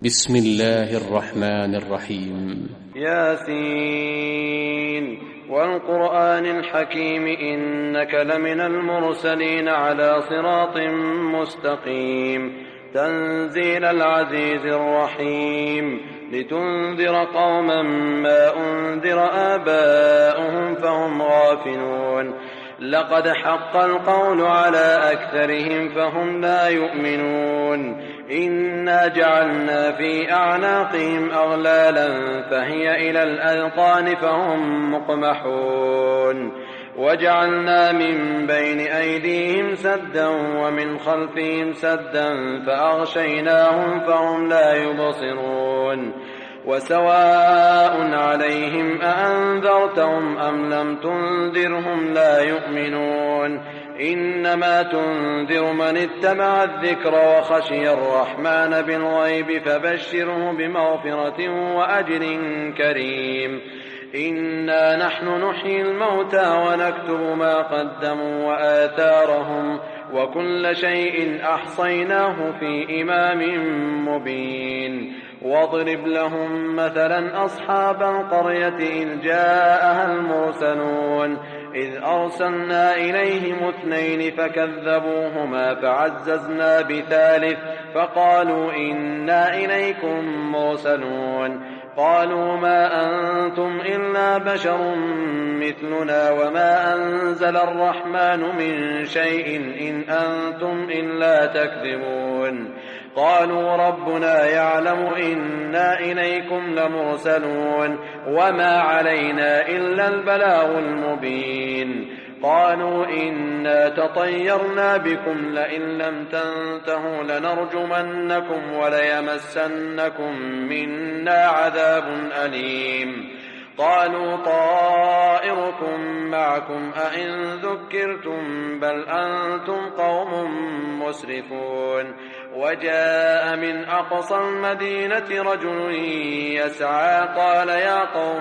بسم الله الرحمن الرحيم. ياسين والقرآن الحكيم إنك لمن المرسلين على صراط مستقيم تنزيل العزيز الرحيم لتنذر قوما ما أنذر آباؤهم فهم غافلون لقد حق القول على أكثرهم فهم لا يؤمنون إنا جعلنا في أعناقهم أغلالا فهي إلى الأذقان فهم مقمحون وجعلنا من بين أيديهم سدا ومن خلفهم سدا فأغشيناهم فهم لا يبصرون وسواء عليهم أأنذرتهم أم لم تنذرهم لا يؤمنون إنما تنذر من اتبع الذكر وخشي الرحمن بالغيب فبشره بمغفرة وأجر كريم إنا نحن نحيي الموتى ونكتب ما قدموا وآثارهم وكل شيء أحصيناه في إمام مبين واضرب لهم مثلا أصحاب القرية إذ جاءها المرسلون إذ أرسلنا إليهم 2 فكذبوهما فعززنا بثالث فقالوا إنا إليكم مرسلون قالوا ما أنتم إلا بشر مثلنا وما أنزل الرحمن من شيء إن أنتم إلا تكذبون قالوا ربنا يعلم إنا إليكم لمرسلون وما علينا إلا البلاغ المبين قالوا إنا تطيرنا بكم لئن لم تنتهوا لنرجمنكم وليمسنكم منا عذاب أليم قالوا طائركم معكم أئن ذكرتم بل أنتم قوم مسرفون وجاء من أقصى المدينة رجل يسعى قال يا قوم